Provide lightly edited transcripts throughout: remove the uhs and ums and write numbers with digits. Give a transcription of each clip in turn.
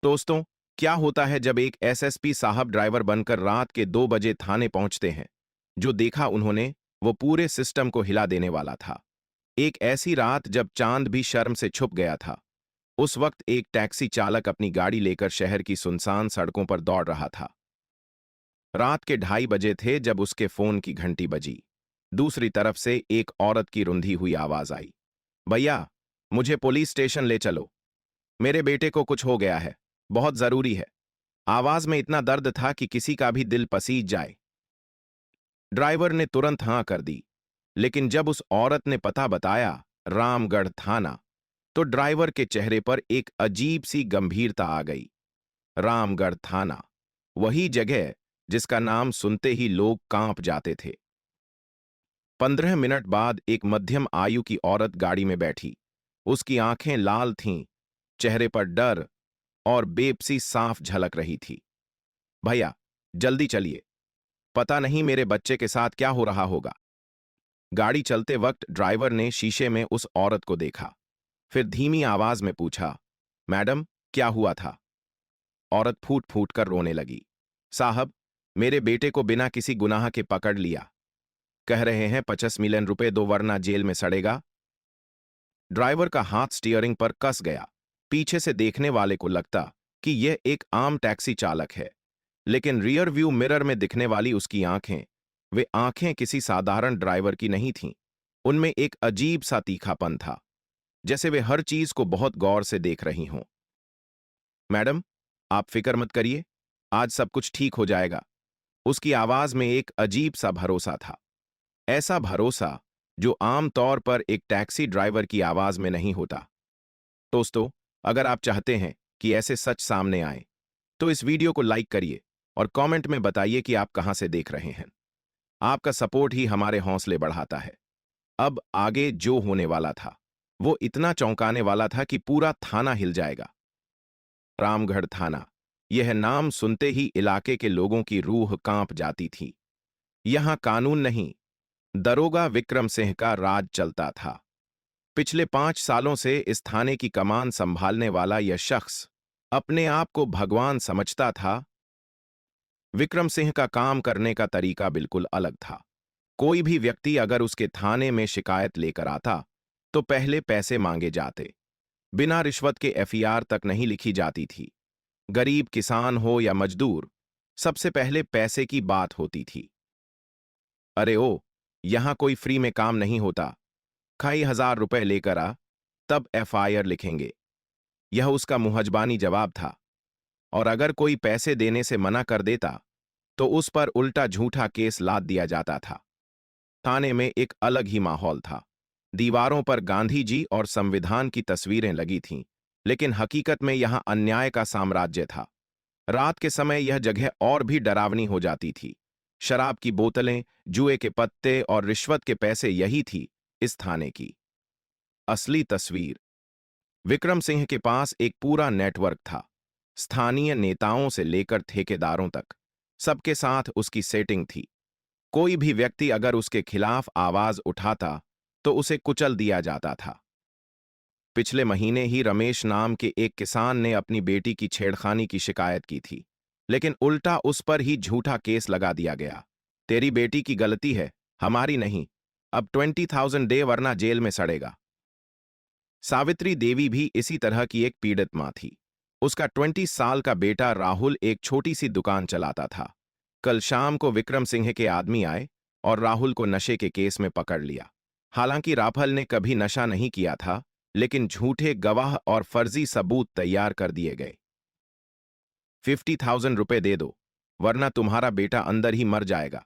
दोस्तों, क्या होता है जब एक एसएसपी साहब ड्राइवर बनकर रात के 2 बजे थाने पहुंचते हैं? जो देखा उन्होंने, वो पूरे सिस्टम को हिला देने वाला था। एक ऐसी रात जब चांद भी शर्म से छुप गया था। उस वक्त एक टैक्सी चालक अपनी गाड़ी लेकर शहर की सुनसान सड़कों पर दौड़ रहा था। रात के 2:30 बजे थे जब उसके फोन की घंटी बजी। दूसरी तरफ से एक औरत की रुंधी हुई आवाज आई। भैया, मुझे पुलिस स्टेशन ले चलो। मेरे बेटे को कुछ हो गया है। बहुत जरूरी है। आवाज में इतना दर्द था कि किसी का भी दिल पसीज जाए। ड्राइवर ने तुरंत हां कर दी, लेकिन जब उस औरत ने पता बताया, रामगढ़ थाना, तो ड्राइवर के चेहरे पर एक अजीब सी गंभीरता आ गई। रामगढ़ थाना, वही जगह जिसका नाम सुनते ही लोग कांप जाते थे। 15 मिनट बाद एक मध्यम आयु की औरत गाड़ी में बैठी। उसकी आंखें लाल थीं, चेहरे पर डर और बेबसी साफ झलक रही थी। भैया, जल्दी चलिए। पता नहीं मेरे बच्चे के साथ क्या हो रहा होगा। गाड़ी चलते वक्त ड्राइवर ने शीशे में उस औरत को देखा। फिर धीमी आवाज में पूछा, मैडम, क्या हुआ था? औरत फूट फूट कर रोने लगी। साहब, मेरे बेटे को बिना किसी गुनाह के पकड़ लिया। कह रहे हैं 50 मिलियन रुपए दो वरना जेल में सड़ेगा। ड्राइवर का हाथ स्टीयरिंग पर कस गया। पीछे से देखने वाले को लगता कि यह एक आम टैक्सी चालक है, लेकिन रियर व्यू मिरर में दिखने वाली उसकी आंखें, वे आंखें किसी साधारण ड्राइवर की नहीं थीं। उनमें एक अजीब सा तीखापन था, जैसे वे हर चीज को बहुत गौर से देख रही हों। मैडम, आप फिक्र मत करिए, आज सब कुछ ठीक हो जाएगा। उसकी आवाज में एक अजीब सा भरोसा था। ऐसा भरोसा जो आम तौर पर एक टैक्सी ड्राइवर की आवाज में नहीं होता। दोस्तों, अगर आप चाहते हैं कि ऐसे सच सामने आए, तो इस वीडियो को लाइक करिए और कमेंट में बताइए कि आप कहां से देख रहे हैं। आपका सपोर्ट ही हमारे हौसले बढ़ाता है। अब आगे जो होने वाला था, वो इतना चौंकाने वाला था कि पूरा थाना हिल जाएगा। रामगढ़ थाना, यह नाम सुनते ही इलाके के लोगों की रूह कांप जाती थी। यहां कानून नहीं, दरोगा विक्रम सिंह का राज चलता था। पिछले 5 सालों से इस थाने की कमान संभालने वाला यह शख्स अपने आप को भगवान समझता था। विक्रम सिंह का काम करने का तरीका बिल्कुल अलग था। कोई भी व्यक्ति अगर उसके थाने में शिकायत लेकर आता, तो पहले पैसे मांगे जाते। बिना रिश्वत के एफआईआर तक नहीं लिखी जाती थी। गरीब किसान हो या मजदूर, सबसे पहले पैसे की बात होती थी। अरे ओ, यहां कोई फ्री में काम नहीं होता। कई हजार रुपए लेकर आ, तब एफआईआर लिखेंगे। यह उसका मुहजबानी जवाब था। और अगर कोई पैसे देने से मना कर देता, तो उस पर उल्टा झूठा केस लाद दिया जाता था। थाने में एक अलग ही माहौल था। दीवारों पर गांधी जी और संविधान की तस्वीरें लगी थीं, लेकिन हकीकत में यहां अन्याय का साम्राज्य था। रात के समय यह जगह और भी डरावनी हो जाती थी। शराब की बोतलें, जुए के पत्ते और रिश्वत के पैसे, यही थी इस थाने की असली तस्वीर। विक्रम सिंह के पास एक पूरा नेटवर्क था। स्थानीय नेताओं से लेकर ठेकेदारों तक, सबके साथ उसकी सेटिंग थी। कोई भी व्यक्ति अगर उसके खिलाफ आवाज उठाता, तो उसे कुचल दिया जाता था। पिछले महीने ही रमेश नाम के एक किसान ने अपनी बेटी की छेड़खानी की शिकायत की थी, लेकिन उल्टा उस पर ही झूठा केस लगा दिया गया। तेरी बेटी की गलती है, हमारी नहीं। अब 20,000 दे वरना जेल में सड़ेगा। सावित्री देवी भी इसी तरह की एक पीड़ित मां थी। उसका 20 साल का बेटा राहुल एक छोटी सी दुकान चलाता था। कल शाम को विक्रम सिंह के आदमी आए और राहुल को नशे के केस में पकड़ लिया। हालांकि राफल ने कभी नशा नहीं किया था, लेकिन झूठे गवाह और फर्जी सबूत तैयार कर दिए गए। 50,000 रुपए दे दो, वरना तुम्हारा बेटा अंदर ही मर जाएगा।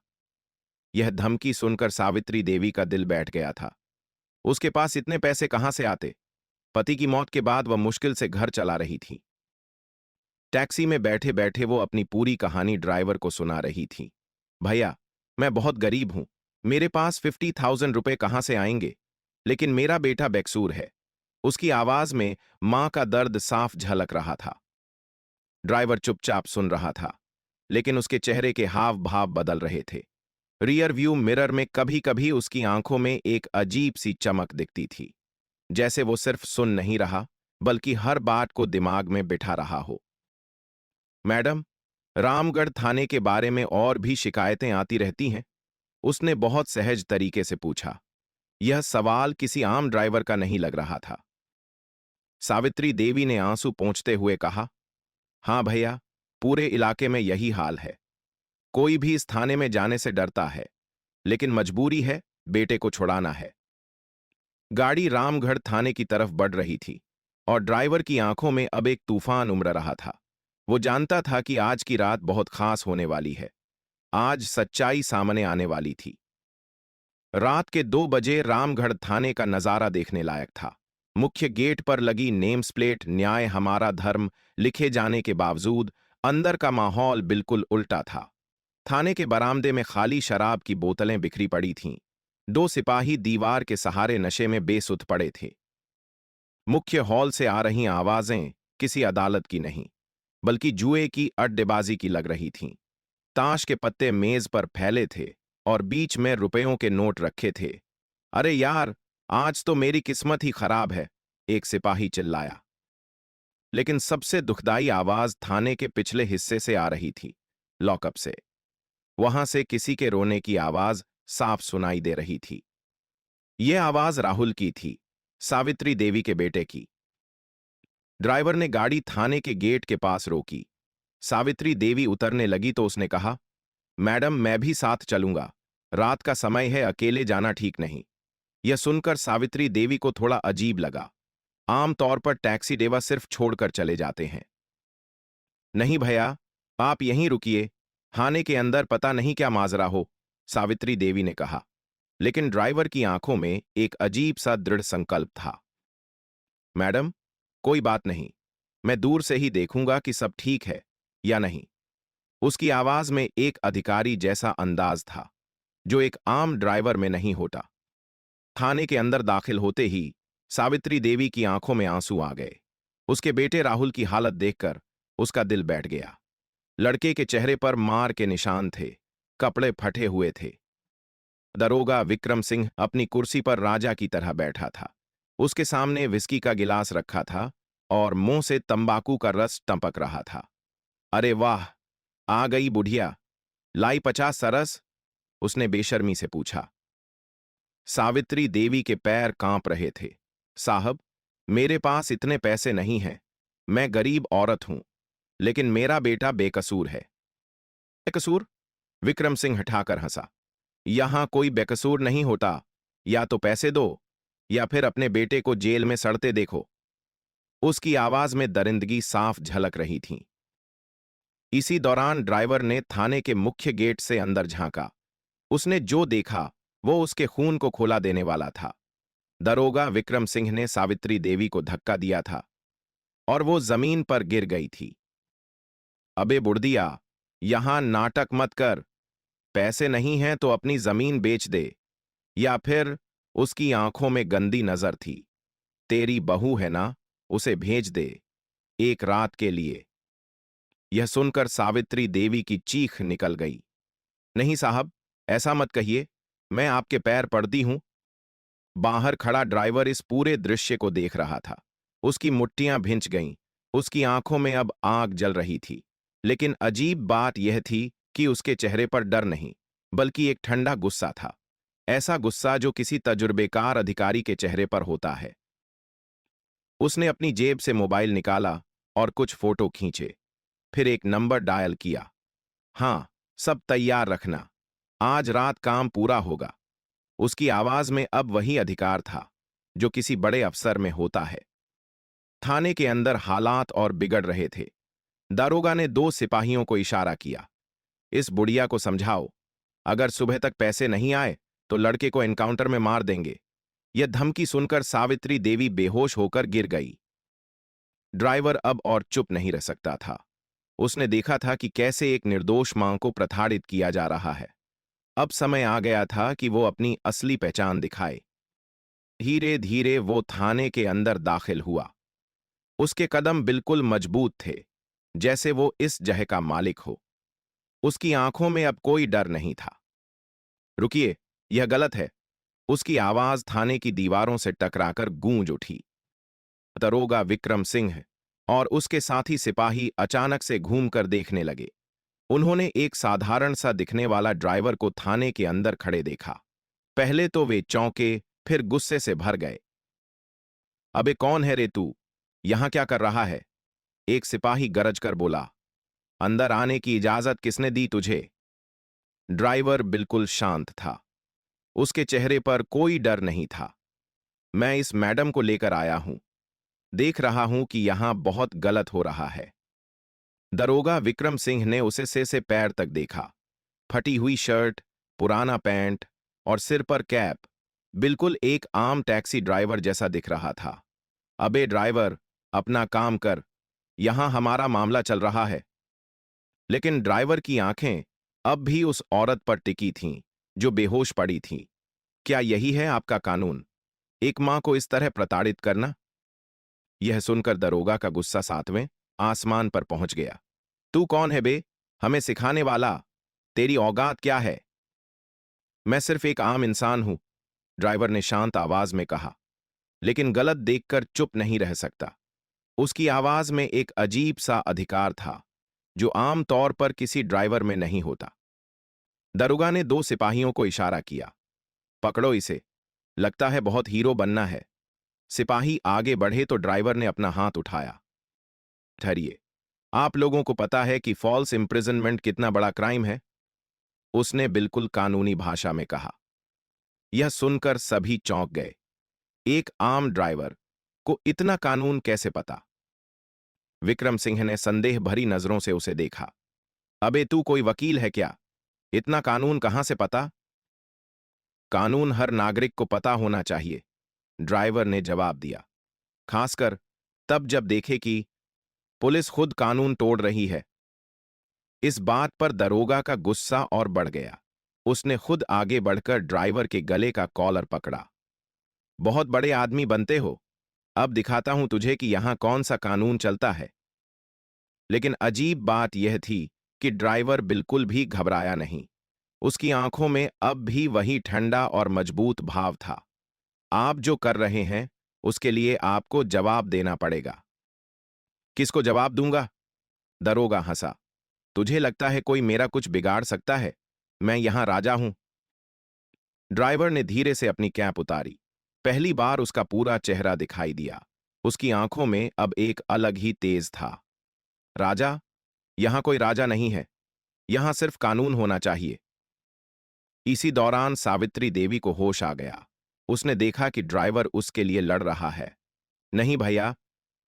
यह धमकी सुनकर सावित्री देवी का दिल बैठ गया था। उसके पास इतने पैसे कहां से आते? पति की मौत के बाद वह मुश्किल से घर चला रही थी। टैक्सी में बैठे बैठे वो अपनी पूरी कहानी ड्राइवर को सुना रही थी। भैया, मैं बहुत गरीब हूं। मेरे पास 50,000 रुपए कहां से आएंगे? लेकिन मेरा बेटा बेकसूर है। उसकी आवाज में मां का दर्द साफ झलक रहा था। ड्राइवर चुपचाप सुन रहा था, लेकिन उसके चेहरे के हाव भाव बदल रहे थे। रियर व्यू मिरर में कभी कभी उसकी आंखों में एक अजीब सी चमक दिखती थी, जैसे वो सिर्फ सुन नहीं रहा, बल्कि हर बात को दिमाग में बिठा रहा हो। मैडम, रामगढ़ थाने के बारे में और भी शिकायतें आती रहती हैं? उसने बहुत सहज तरीके से पूछा। यह सवाल किसी आम ड्राइवर का नहीं लग रहा था। सावित्री देवी ने आंसू पोंछते हुए कहा, हां भैया, पूरे इलाके में यही हाल है। कोई भी इस थाने में जाने से डरता है, लेकिन मजबूरी है, बेटे को छुड़ाना है। गाड़ी रामगढ़ थाने की तरफ बढ़ रही थी और ड्राइवर की आंखों में अब एक तूफान उमड़ रहा था। वो जानता था कि आज की रात बहुत खास होने वाली है। आज सच्चाई सामने आने वाली थी। रात के 2 बजे रामगढ़ थाने का नजारा देखने लायक था। मुख्य गेट पर लगी नेम्स प्लेट न्याय हमारा धर्म लिखे जाने के बावजूद अंदर का माहौल बिल्कुल उल्टा था। थाने के बरामदे में खाली शराब की बोतलें बिखरी पड़ी थीं। 2 सिपाही दीवार के सहारे नशे में बेसुध पड़े थे। मुख्य हॉल से आ रही आवाजें किसी अदालत की नहीं, बल्कि जुए की अड्डेबाजी की लग रही थीं। ताश के पत्ते मेज पर फैले थे और बीच में रुपयों के नोट रखे थे। अरे यार, आज तो मेरी किस्मत ही खराब है, एक सिपाही चिल्लाया। लेकिन सबसे दुखदाई आवाज थाने के पिछले हिस्से से आ रही थी, लॉकअप से। वहां से किसी के रोने की आवाज साफ सुनाई दे रही थी। यह आवाज राहुल की थी, सावित्री देवी के बेटे की। ड्राइवर ने गाड़ी थाने के गेट के पास रोकी। सावित्री देवी उतरने लगी तो उसने कहा, मैडम, मैं भी साथ चलूंगा। रात का समय है, अकेले जाना ठीक नहीं। यह सुनकर सावित्री देवी को थोड़ा अजीब लगा। आमतौर पर टैक्सी ड्राइवर सिर्फ छोड़कर चले जाते हैं। नहीं भैया, आप यहीं रुकिए, थाने के अंदर पता नहीं क्या माजरा हो, सावित्री देवी ने कहा। लेकिन ड्राइवर की आंखों में एक अजीब सा दृढ़ संकल्प था। मैडम, कोई बात नहीं, मैं दूर से ही देखूंगा कि सब ठीक है या नहीं। उसकी आवाज में एक अधिकारी जैसा अंदाज था, जो एक आम ड्राइवर में नहीं होता। थाने के अंदर दाखिल होते ही सावित्री देवी की आंखों में आंसू आ गए। उसके बेटे राहुल की हालत देखकर उसका दिल बैठ गया। लड़के के चेहरे पर मार के निशान थे, कपड़े फटे हुए थे। दरोगा विक्रम सिंह अपनी कुर्सी पर राजा की तरह बैठा था। उसके सामने विस्की का गिलास रखा था और मुंह से तंबाकू का रस टपक रहा था। अरे वाह, आ गई बुढ़िया, लाई 50 सरस? उसने बेशर्मी से पूछा। सावित्री देवी के पैर कांप रहे थे। साहब, मेरे पास इतने पैसे नहीं हैं। मैं गरीब औरत हूं, लेकिन मेरा बेटा बेकसूर है। बेकसूर? विक्रम सिंह हठाकर हंसा। यहां कोई बेकसूर नहीं होता। या तो पैसे दो, या फिर अपने बेटे को जेल में सड़ते देखो। उसकी आवाज में दरिंदगी साफ झलक रही थी। इसी दौरान ड्राइवर ने थाने के मुख्य गेट से अंदर झांका। उसने जो देखा वो उसके खून को खौला देने वाला था। दरोगा विक्रम सिंह ने सावित्री देवी को धक्का दिया था और वो जमीन पर गिर गई थी। अबे बुढ़दिया, यहां नाटक मत कर। पैसे नहीं हैं तो अपनी जमीन बेच दे, या फिर, उसकी आंखों में गंदी नजर थी, तेरी बहू है ना, उसे भेज दे, एक रात के लिए। यह सुनकर सावित्री देवी की चीख निकल गई। नहीं साहब, ऐसा मत कहिए, मैं आपके पैर पड़ती हूं। बाहर खड़ा ड्राइवर इस पूरे दृश्य को देख रहा था। उसकी मुट्ठियां भिंच गईं, उसकी आंखों में अब आग जल रही थी। लेकिन अजीब बात यह थी कि उसके चेहरे पर डर नहीं, बल्कि एक ठंडा गुस्सा था। ऐसा गुस्सा जो किसी तजुर्बेकार अधिकारी के चेहरे पर होता है। उसने अपनी जेब से मोबाइल निकाला और कुछ फोटो खींचे। फिर एक नंबर डायल किया। हां, सब तैयार रखना, आज रात काम पूरा होगा। उसकी आवाज में अब वही अधिकार था जो किसी बड़े अफसर में होता है। थाने के अंदर हालात और बिगड़ रहे थे। दारोगा ने 2 सिपाहियों को इशारा किया। इस बुढ़िया को समझाओ, अगर सुबह तक पैसे नहीं आए तो लड़के को एनकाउंटर में मार देंगे। यह धमकी सुनकर सावित्री देवी बेहोश होकर गिर गई। ड्राइवर अब और चुप नहीं रह सकता था। उसने देखा था कि कैसे एक निर्दोष मां को प्रताड़ित किया जा रहा है। अब समय आ गया था कि वो अपनी असली पहचान दिखाए। धीरे धीरे वो थाने के अंदर दाखिल हुआ। उसके कदम बिल्कुल मजबूत थे, जैसे वो इस जगह का मालिक हो। उसकी आंखों में अब कोई डर नहीं था। रुकिए, यह गलत है। उसकी आवाज थाने की दीवारों से टकराकर गूंज उठी। दरोगा विक्रम सिंह और उसके साथी सिपाही अचानक से घूमकर देखने लगे। उन्होंने एक साधारण सा दिखने वाला ड्राइवर को थाने के अंदर खड़े देखा। पहले तो वे चौंके, फिर गुस्से से भर गए। अबे कौन है रे तू? यहां क्या कर रहा है? एक सिपाही गरज कर बोला। अंदर आने की इजाजत किसने दी तुझे? ड्राइवर बिल्कुल शांत था। उसके चेहरे पर कोई डर नहीं था। मैं इस मैडम को लेकर आया हूं। देख रहा हूं कि यहां बहुत गलत हो रहा है। दरोगा विक्रम सिंह ने उसे सिर से पैर तक देखा। फटी हुई शर्ट, पुराना पैंट और सिर पर कैप, बिल्कुल एक आम टैक्सी ड्राइवर जैसा दिख रहा था। अबे ड्राइवर, अपना काम कर, यहां हमारा मामला चल रहा है। लेकिन ड्राइवर की आंखें अब भी उस औरत पर टिकी थीं, जो बेहोश पड़ी थी। क्या यही है आपका कानून? एक मां को इस तरह प्रताड़ित करना? यह सुनकर दरोगा का गुस्सा सातवें आसमान पर पहुंच गया। तू कौन है बे? हमें सिखाने वाला? तेरी औकात क्या है? मैं सिर्फ एक आम इंसान हूं, ड्राइवर ने शांत आवाज में कहा, लेकिन गलत देखकर चुप नहीं रह सकता। उसकी आवाज में एक अजीब सा अधिकार था, जो आम तौर पर किसी ड्राइवर में नहीं होता। दरोगा ने दो सिपाहियों को इशारा किया। पकड़ो इसे, लगता है बहुत हीरो बनना है। सिपाही आगे बढ़े तो ड्राइवर ने अपना हाथ उठाया। ठहरिए, आप लोगों को पता है कि फॉल्स इंप्रिजनमेंट कितना बड़ा क्राइम है? उसने बिल्कुल कानूनी भाषा में कहा। यह सुनकर सभी चौंक गए। एक आम ड्राइवर को इतना कानून कैसे पता? विक्रम सिंह ने संदेह भरी नजरों से उसे देखा। अबे तू कोई वकील है क्या? इतना कानून कहां से पता? कानून हर नागरिक को पता होना चाहिए, ड्राइवर ने जवाब दिया। खासकर तब जब देखे कि पुलिस खुद कानून तोड़ रही है। इस बात पर दरोगा का गुस्सा और बढ़ गया। उसने खुद आगे बढ़कर ड्राइवर के गले का कॉलर पकड़ा। बहुत बड़े आदमी बनते हो, अब दिखाता हूं तुझे कि यहां कौन सा कानून चलता है। लेकिन अजीब बात यह थी कि ड्राइवर बिल्कुल भी घबराया नहीं। उसकी आंखों में अब भी वही ठंडा और मजबूत भाव था। आप जो कर रहे हैं, उसके लिए आपको जवाब देना पड़ेगा। किसको जवाब दूंगा? दरोगा हंसा। तुझे लगता है कोई मेरा कुछ बिगाड़ सकता है? मैं यहां राजा हूं। ड्राइवर ने धीरे से अपनी कैप उतारी। पहली बार उसका पूरा चेहरा दिखाई दिया। उसकी आंखों में अब एक अलग ही तेज था। राजा? यहां कोई राजा नहीं है। यहां सिर्फ कानून होना चाहिए। इसी दौरान सावित्री देवी को होश आ गया। उसने देखा कि ड्राइवर उसके लिए लड़ रहा है। नहीं भैया,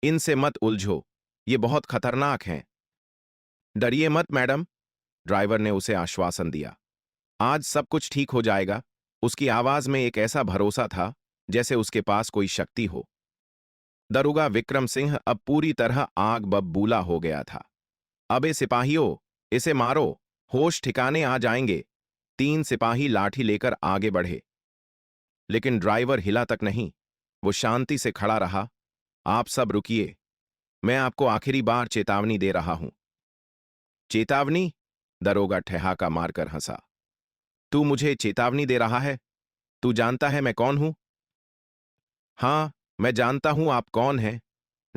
इनसे मत उलझो, ये बहुत खतरनाक हैं। डरिए मत मैडम, ड्राइवर ने उसे आश्वासन दिया। आज सब कुछ ठीक हो जाएगा। उसकी आवाज में एक ऐसा भरोसा था, जैसे उसके पास कोई शक्ति हो। दरोगा विक्रम सिंह अब पूरी तरह आग बबूला हो गया था। अबे सिपाहियों, इसे मारो, होश ठिकाने आ जाएंगे। तीन सिपाही लाठी लेकर आगे बढ़े। लेकिन ड्राइवर हिला तक नहीं। वो शांति से खड़ा रहा। आप सब रुकिए, मैं आपको आखिरी बार चेतावनी दे रहा हूं। चेतावनी? दरोगा ठहाका मारकर हंसा। तू मुझे चेतावनी दे रहा है? तू जानता है मैं कौन हूं? हां, मैं जानता हूं आप कौन हैं,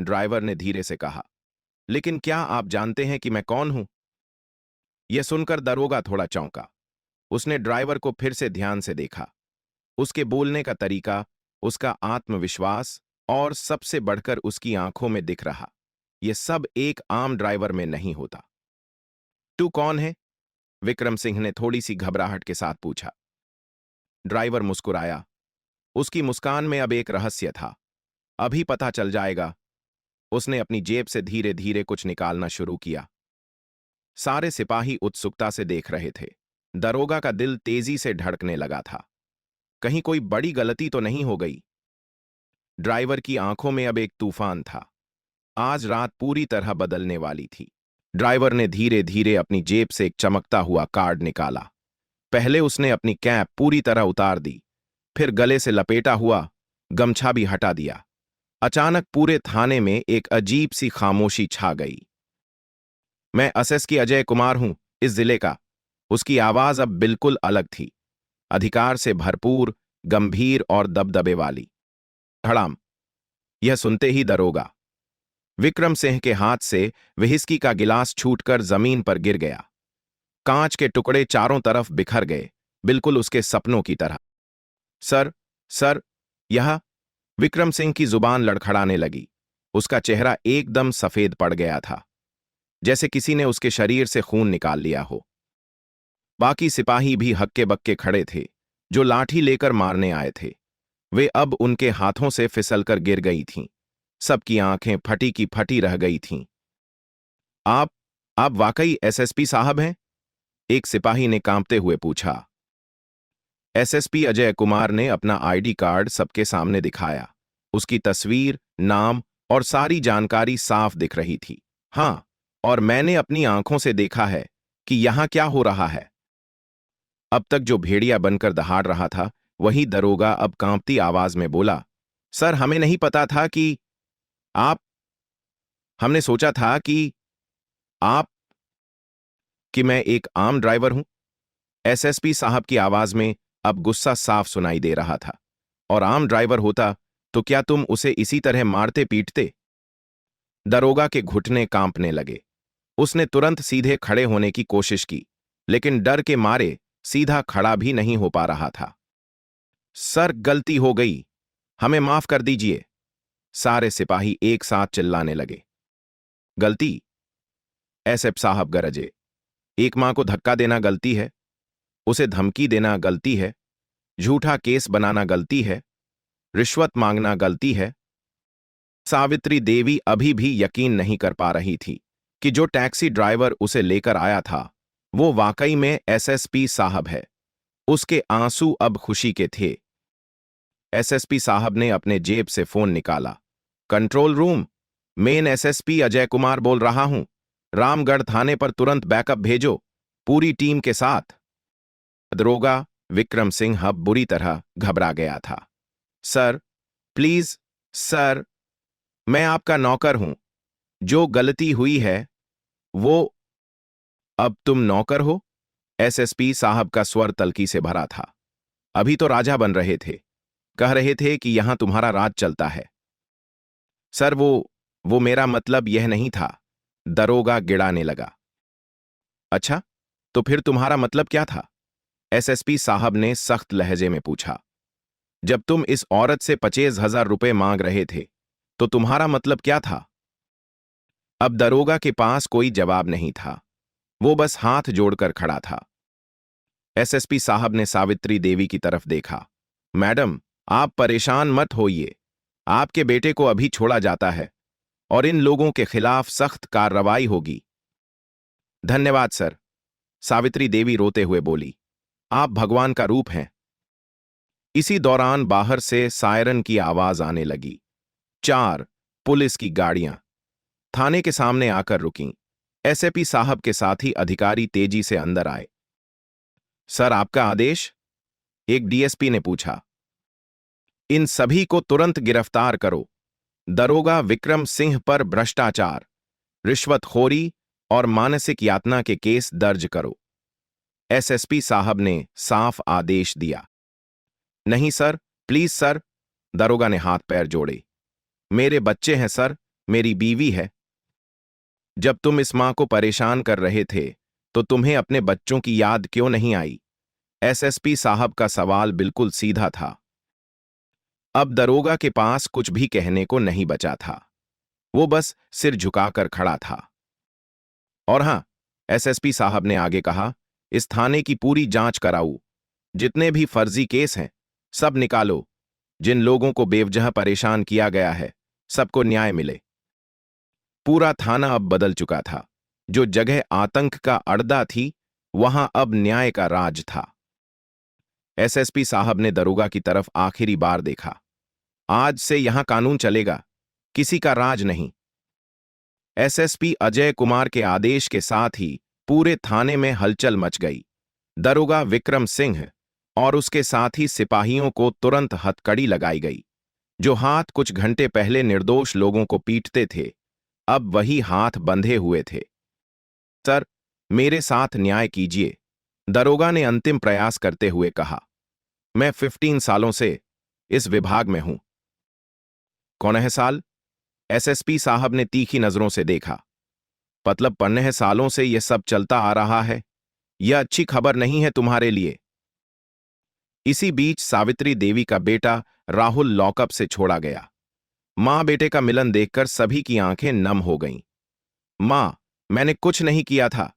ड्राइवर ने धीरे से कहा। लेकिन क्या आप जानते हैं कि मैं कौन हूं? यह सुनकर दरोगा थोड़ा चौंका। उसने ड्राइवर को फिर से ध्यान से देखा। उसके बोलने का तरीका, उसका आत्मविश्वास और सबसे बढ़कर उसकी आंखों में दिख रहा, यह सब एक आम ड्राइवर में नहीं होता। तू कौन है? विक्रम सिंह ने थोड़ी सी घबराहट के साथ पूछा। ड्राइवर मुस्कुराया। उसकी मुस्कान में अब एक रहस्य था। अभी पता चल जाएगा। उसने अपनी जेब से धीरे धीरे कुछ निकालना शुरू किया। सारे सिपाही उत्सुकता से देख रहे थे। दरोगा का दिल तेजी से धड़कने लगा था। कहीं कोई बड़ी गलती तो नहीं हो गई? ड्राइवर की आंखों में अब एक तूफान था। आज रात पूरी तरह बदलने वाली थी। ड्राइवर ने धीरे धीरे अपनी जेब से एक चमकता हुआ कार्ड निकाला। पहले उसने अपनी कैप पूरी तरह उतार दी, फिर गले से लपेटा हुआ गमछा भी हटा दिया। अचानक पूरे थाने में एक अजीब सी खामोशी छा गई। मैं एसएसपी अजय कुमार हूं, इस जिले का। उसकी आवाज अब बिल्कुल अलग थी, अधिकार से भरपूर, गंभीर और दबदबे वाली। धड़ाम। यह सुनते ही दरोगा विक्रम सिंह के हाथ से व्हिस्की का गिलास छूटकर जमीन पर गिर गया। कांच के टुकड़े चारों तरफ बिखर गए, बिल्कुल उसके सपनों की तरह। सर, सर, यह। विक्रम सिंह की जुबान लड़खड़ाने लगी। उसका चेहरा एकदम सफेद पड़ गया था, जैसे किसी ने उसके शरीर से खून निकाल लिया हो। बाकी सिपाही भी हक्के बक्के खड़े थे, जो लाठी लेकर मारने आए थे। वे अब उनके हाथों से फिसलकर गिर गई थीं। सबकी आंखें फटी की फटी रह गई थीं। आप आप वाकई एसएसपी साहब हैं? एक सिपाही ने कांपते हुए पूछा। एसएसपी अजय कुमार ने अपना आईडी कार्ड सबके सामने दिखाया। उसकी तस्वीर, नाम और सारी जानकारी साफ दिख रही थी। हाँ, और मैंने अपनी आंखों से देखा है कि यहां क्या हो रहा है। अब तक जो भेड़िया बनकर दहाड़ रहा था, वही दरोगा अब कांपती आवाज में बोला, सर, हमें नहीं पता था कि आप हमने सोचा था कि आप कि मैं एक आम ड्राइवर हूं। एसएसपी साहब की आवाज में अब गुस्सा साफ सुनाई दे रहा था। और आम ड्राइवर होता तो क्या तुम उसे इसी तरह मारते पीटते? दरोगा के घुटने कांपने लगे। उसने तुरंत सीधे खड़े होने की कोशिश की, लेकिन डर के मारे सीधा खड़ा भी नहीं हो पा रहा था। सर, गलती हो गई, हमें माफ कर दीजिए। सारे सिपाही एक साथ चिल्लाने लगे। गलती? एसएफ साहब गरजे। एक मां को धक्का देना गलती है, उसे धमकी देना गलती है, झूठा केस बनाना गलती है, रिश्वत मांगना गलती है। सावित्री देवी अभी भी यकीन नहीं कर पा रही थी कि जो टैक्सी ड्राइवर उसे लेकर आया था, वो वाकई में एसएसपी साहब है। उसके आंसू अब खुशी के थे। एसएसपी साहब ने अपने जेब से फोन निकाला। Control room, main SSP Ajay Kumar बोल रहा हूं। रामगढ़ थाने पर तुरंत बैकअप भेजो, पूरी टीम के साथ। दरोगा विक्रम सिंह अब बुरी तरह घबरा गया था। सर, प्लीज, सर, मैं आपका नौकर हूं। जो गलती हुई है वो। अब तुम नौकर हो? एसएसपी साहब का स्वर तल्खी से भरा था। अभी तो राजा बन रहे थे, कह रहे थे कि यहां तुम्हारा राज चलता है। सर, वो मेरा मतलब यह नहीं था। दरोगा गिड़ाने लगा। अच्छा, तो फिर तुम्हारा मतलब क्या था? एसएसपी साहब ने सख्त लहजे में पूछा। जब तुम इस औरत से 25,000 रुपए मांग रहे थे, तो तुम्हारा मतलब क्या था? अब दरोगा के पास कोई जवाब नहीं था। वो बस हाथ जोड़कर खड़ा था। एसएसपी साहब ने सावित्री देवी की तरफ देखा। मैडम, आप परेशान मत होइए। आपके बेटे को अभी छोड़ा जाता है और इन लोगों के खिलाफ सख्त कार्रवाई होगी। धन्यवाद सर। सावित्री देवी रोते हुए बोली। आप भगवान का रूप हैं। इसी दौरान बाहर से सायरन की आवाज आने लगी। 4 पुलिस की गाड़ियां थाने के सामने आकर रुकीं। एसएपी साहब के साथी अधिकारी तेजी से अंदर आए। सर, आपका आदेश? एक डीएसपी ने पूछा। इन सभी को तुरंत गिरफ्तार करो। दरोगा विक्रम सिंह पर भ्रष्टाचार, रिश्वतखोरी और मानसिक यातना के केस दर्ज करो। एसएसपी साहब ने साफ आदेश दिया। नहीं सर, प्लीज सर। दरोगा ने हाथ पैर जोड़े। मेरे बच्चे हैं सर, मेरी बीवी है। जब तुम इस मां को परेशान कर रहे थे, तो तुम्हें अपने बच्चों की याद क्यों नहीं आई? एसएसपी साहब का सवाल बिल्कुल सीधा था। अब दरोगा के पास कुछ भी कहने को नहीं बचा था। वो बस सिर झुकाकर खड़ा था। और हां, एसएसपी साहब ने आगे कहा, इस थाने की पूरी जांच कराऊं। जितने भी फर्जी केस हैं, सब निकालो। जिन लोगों को बेवजह परेशान किया गया है, सबको न्याय मिले। पूरा थाना अब बदल चुका था। जो जगह आतंक का अड्डा थी, वहां अब न्याय का राज था। एसएसपी साहब ने दरोगा की तरफ आखिरी बार देखा। आज से यहां कानून चलेगा, किसी का राज नहीं। एसएसपी अजय कुमार के आदेश के साथ ही पूरे थाने में हलचल मच गई। दरोगा विक्रम सिंह और उसके साथी सिपाहियों को तुरंत हथकड़ी लगाई गई। जो हाथ कुछ घंटे पहले निर्दोष लोगों को पीटते थे, अब वही हाथ बंधे हुए थे। सर, मेरे साथ न्याय कीजिए, दरोगा ने अंतिम प्रयास करते हुए कहा। मैं 15 सालों से इस विभाग में हूं। कौन है साल? एसएसपी साहब ने तीखी नजरों से देखा। मतलब 15 सालों से यह सब चलता आ रहा है। यह अच्छी खबर नहीं है तुम्हारे लिए। इसी बीच सावित्री देवी का बेटा राहुल लॉकअप से छोड़ा गया। मां बेटे का मिलन देखकर सभी की आंखें नम हो गईं। मां, मैंने कुछ नहीं किया था।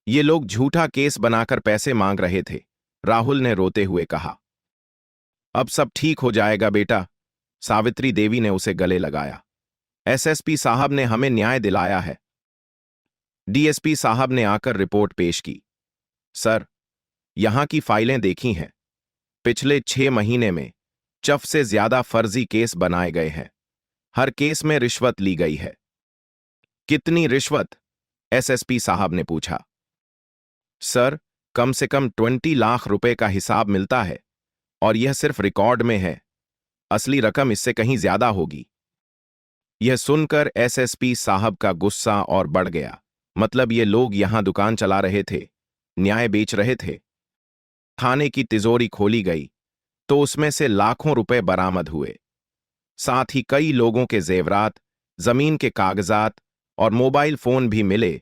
ये लोग झूठा केस बनाकर पैसे मांग रहे थे, राहुल ने रोते हुए कहा। अब सब ठीक हो जाएगा बेटा, सावित्री देवी ने उसे गले लगाया। एसएसपी साहब ने हमें न्याय दिलाया है। डीएसपी साहब ने आकर रिपोर्ट पेश की। सर, यहां की फाइलें देखी हैं। पिछले 6 महीने में चफ से ज्यादा फर्जी केस बनाए गए हैं। हर केस में रिश्वत ली गई है। कितनी रिश्वत? एसएसपी साहब ने पूछा। सर, कम से कम 20 लाख रुपए का हिसाब मिलता है, और यह सिर्फ रिकॉर्ड में है। असली रकम इससे कहीं ज्यादा होगी। यह सुनकर एसएसपी साहब का गुस्सा और बढ़ गया। मतलब ये लोग यहां दुकान चला रहे थे, न्याय बेच रहे थे। थाने की तिजोरी खोली गई तो उसमें से लाखों रुपए बरामद हुए। साथ ही कई लोगों के जेवरात, जमीन के कागजात और मोबाइल फोन भी मिले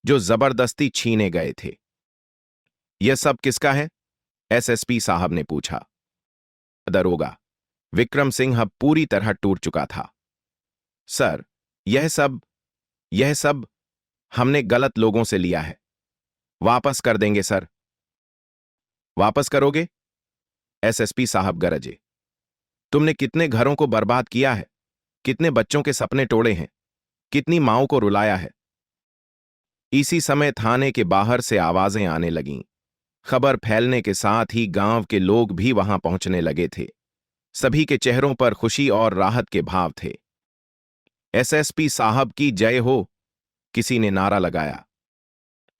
जो जबरदस्ती छीने गए थे। यह सब किसका है? एसएसपी साहब ने पूछा। दरोगा विक्रम सिंह अब पूरी तरह टूट चुका था। सर, यह सब हमने गलत लोगों से लिया है। वापस कर देंगे सर। वापस करोगे? एसएसपी साहब गरजे। तुमने कितने घरों को बर्बाद किया है, कितने बच्चों के सपने तोड़े हैं, कितनी मांओं को रुलाया है। इसी समय थाने के बाहर से आवाजें आने लगीं। खबर फैलने के साथ ही गांव के लोग भी वहां पहुंचने लगे थे। सभी के चेहरों पर खुशी और राहत के भाव थे। एसएसपी साहब की जय हो, किसी ने नारा लगाया।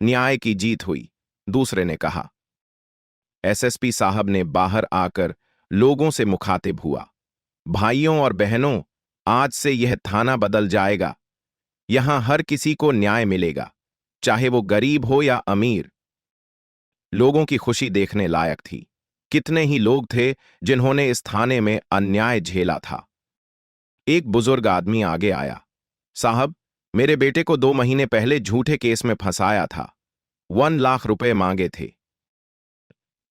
न्याय की जीत हुई, दूसरे ने कहा। एसएसपी साहब ने बाहर आकर लोगों से मुखातिब हुआ। भाइयों और बहनों, आज से यह थाना बदल जाएगा। यहां हर किसी को न्याय मिलेगा, चाहे वो गरीब हो या अमीर। लोगों की खुशी देखने लायक थी। कितने ही लोग थे जिन्होंने इस थाने में अन्याय झेला था। एक बुजुर्ग आदमी आगे आया। साहब, मेरे बेटे को 2 महीने पहले झूठे केस में फंसाया था। 1 लाख रुपए मांगे थे।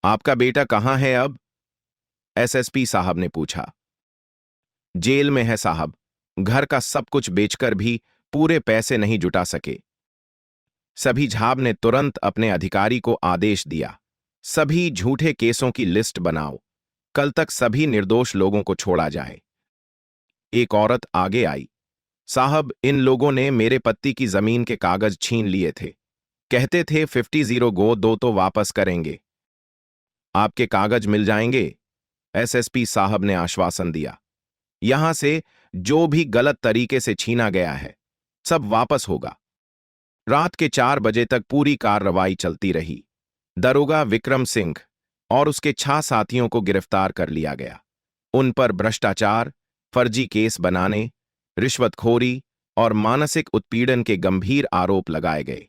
आपका बेटा कहां है अब? एसएसपी साहब ने पूछा। जेल में है साहब। घर का सब कुछ बेचकर भी पूरे पैसे नहीं जुटा सके। सभी झाब ने तुरंत अपने अधिकारी को आदेश दिया। सभी झूठे केसों की लिस्ट बनाओ। कल तक सभी निर्दोष लोगों को छोड़ा जाए। एक औरत आगे आई। साहब, इन लोगों ने मेरे पति की जमीन के कागज छीन लिए थे। कहते थे 50 गो दो तो वापस करेंगे। आपके कागज मिल जाएंगे, एसएसपी साहब ने आश्वासन दिया। यहां से जो भी गलत तरीके से छीना गया है, सब वापस होगा। रात के 4 बजे तक पूरी कार्रवाई चलती रही। दरोगा विक्रम सिंह और उसके 6 साथियों को गिरफ्तार कर लिया गया। उन पर भ्रष्टाचार, फर्जी केस बनाने, रिश्वतखोरी और मानसिक उत्पीड़न के गंभीर आरोप लगाए गए।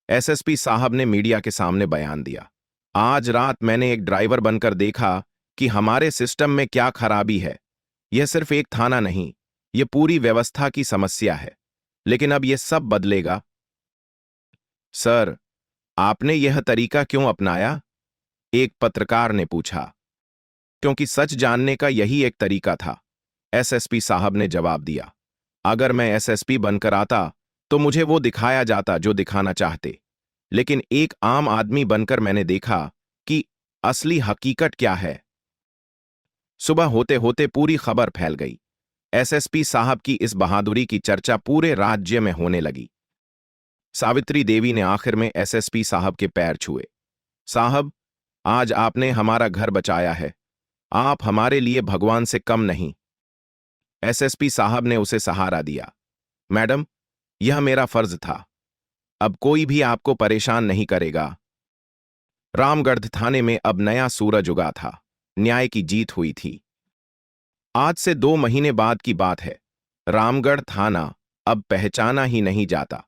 एसएसपी साहब ने मीडिया के सामने बयान दिया। आज रात मैंने एक ड्राइवर बनकर देखा कि हमारे सिस्टम में क्या खराबी है। यह सिर्फ एक थाना नहीं, यह पूरी व्यवस्था की समस्या है। लेकिन अब यह सब बदलेगा। सर, आपने यह तरीका क्यों अपनाया? एक पत्रकार ने पूछा। क्योंकि सच जानने का यही एक तरीका था, एसएसपी साहब ने जवाब दिया। अगर मैं एसएसपी बनकर आता तो मुझे वो दिखाया जाता जो दिखाना चाहते। लेकिन एक आम आदमी बनकर मैंने देखा कि असली हकीकत क्या है। सुबह होते होते पूरी खबर फैल गई। एसएसपी साहब की इस बहादुरी की चर्चा पूरे राज्य में होने लगी। सावित्री देवी ने आखिर में एसएसपी साहब के पैर छुए। साहब, आज आपने हमारा घर बचाया है। आप हमारे लिए भगवान से कम नहीं। एसएसपी साहब ने उसे सहारा दिया। मैडम, यह मेरा फर्ज था। अब कोई भी आपको परेशान नहीं करेगा। रामगढ़ थाने में अब नया सूरज उगा था। न्याय की जीत हुई थी। आज से 2 महीने बाद की बात है। रामगढ़ थाना अब पहचाना ही नहीं जाता।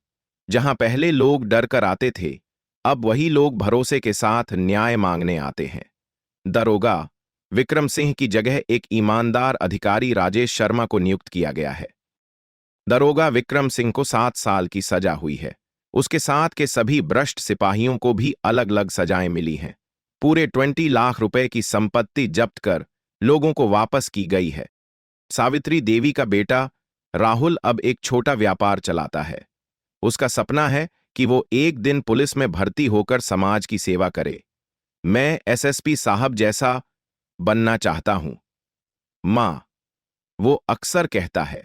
जहां पहले लोग डर कर आते थे, अब वही लोग भरोसे के साथ न्याय मांगने आते हैं। दरोगा विक्रम सिंह की जगह एक ईमानदार अधिकारी राजेश शर्मा को नियुक्त किया गया है। दरोगा विक्रम सिंह को 7 साल की सजा हुई है। उसके साथ के सभी भ्रष्ट सिपाहियों को भी अलग अलग सजाएं मिली हैं। पूरे 20 लाख रुपए की संपत्ति जब्त कर लोगों को वापस की गई है। सावित्री देवी का बेटा राहुल अब एक छोटा व्यापार चलाता है। उसका सपना है कि वो एक दिन पुलिस में भर्ती होकर समाज की सेवा करे। मैं एसएसपी साहब जैसा बनना चाहता हूं, मां, वो अक्सर कहता है।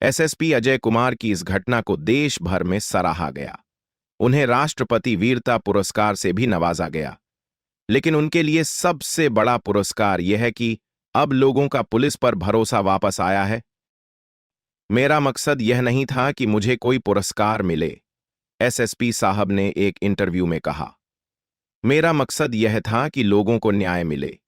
एसएसपी अजय कुमार की इस घटना को देश भर में सराहा गया। उन्हें राष्ट्रपति वीरता पुरस्कार से भी नवाजा गया। लेकिन उनके लिए सबसे बड़ा पुरस्कार यह है कि अब लोगों का पुलिस पर भरोसा वापस आया है। मेरा मकसद यह नहीं था कि मुझे कोई पुरस्कार मिले, एसएसपी साहब ने एक इंटरव्यू में कहा। मेरा मकसद यह था कि लोगों को न्याय मिले।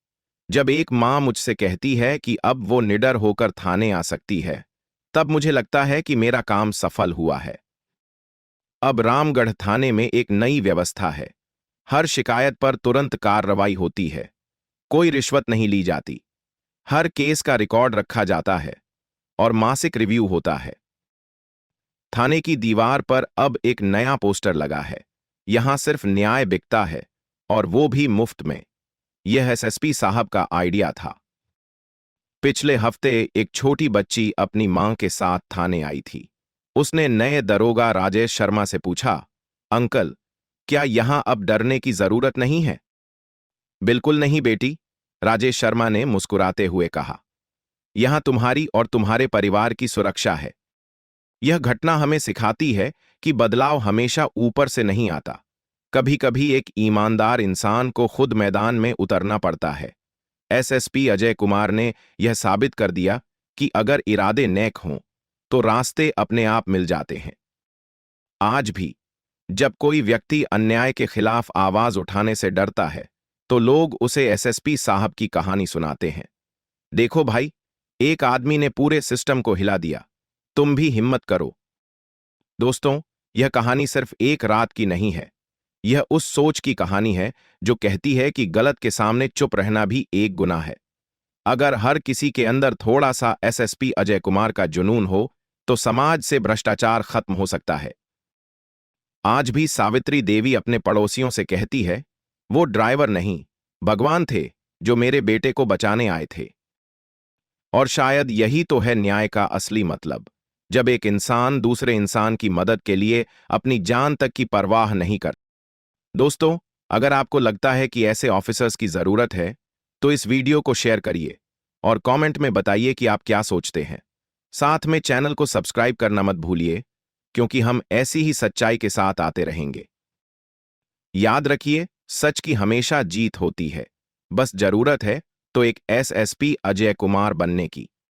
जब एक मां मुझसे कहती है कि अब वो निडर होकर थाने आ सकती है, तब मुझे लगता है कि मेरा काम सफल हुआ है। अब रामगढ़ थाने में एक नई व्यवस्था है। हर शिकायत पर तुरंत कार्रवाई होती है। कोई रिश्वत नहीं ली जाती। हर केस का रिकॉर्ड रखा जाता है और मासिक रिव्यू होता है। थाने की दीवार पर अब एक नया पोस्टर लगा है। यहां सिर्फ न्याय बिकता है, और वो भी मुफ्त में। यह एसएसपी साहब का आइडिया था। पिछले हफ्ते एक छोटी बच्ची अपनी मां के साथ थाने आई थी। उसने नए दरोगा राजेश शर्मा से पूछा, अंकल, क्या यहां अब डरने की जरूरत नहीं है? बिल्कुल नहीं बेटी, राजेश शर्मा ने मुस्कुराते हुए कहा। यहां तुम्हारी और तुम्हारे परिवार की सुरक्षा है। यह घटना हमें सिखाती है कि बदलाव हमेशा ऊपर से नहीं आता। कभी कभी एक ईमानदार इंसान को खुद मैदान में उतरना पड़ता है। एसएसपी अजय कुमार ने यह साबित कर दिया कि अगर इरादे नेक हों तो रास्ते अपने आप मिल जाते हैं। आज भी जब कोई व्यक्ति अन्याय के खिलाफ आवाज उठाने से डरता है, तो लोग उसे एसएसपी साहब की कहानी सुनाते हैं। देखो भाई, एक आदमी ने पूरे सिस्टम को हिला दिया, तुम भी हिम्मत करो। दोस्तों, यह कहानी सिर्फ एक रात की नहीं है। यह उस सोच की कहानी है जो कहती है कि गलत के सामने चुप रहना भी एक गुनाह है। अगर हर किसी के अंदर थोड़ा सा एसएसपी अजय कुमार का जुनून हो, तो समाज से भ्रष्टाचार खत्म हो सकता है। आज भी सावित्री देवी अपने पड़ोसियों से कहती है, वो ड्राइवर नहीं, भगवान थे जो मेरे बेटे को बचाने आए थे। और शायद यही तो है न्याय का असली मतलब। जब एक इंसान दूसरे इंसान की मदद के लिए अपनी जान तक की परवाह नहीं करता। दोस्तों, अगर आपको लगता है कि ऐसे ऑफिसर्स की जरूरत है, तो इस वीडियो को शेयर करिए और कमेंट में बताइए कि आप क्या सोचते हैं। साथ में चैनल को सब्सक्राइब करना मत भूलिए, क्योंकि हम ऐसी ही सच्चाई के साथ आते रहेंगे। याद रखिए, सच की हमेशा जीत होती है। बस जरूरत है तो एक एसएसपी अजय कुमार बनने की।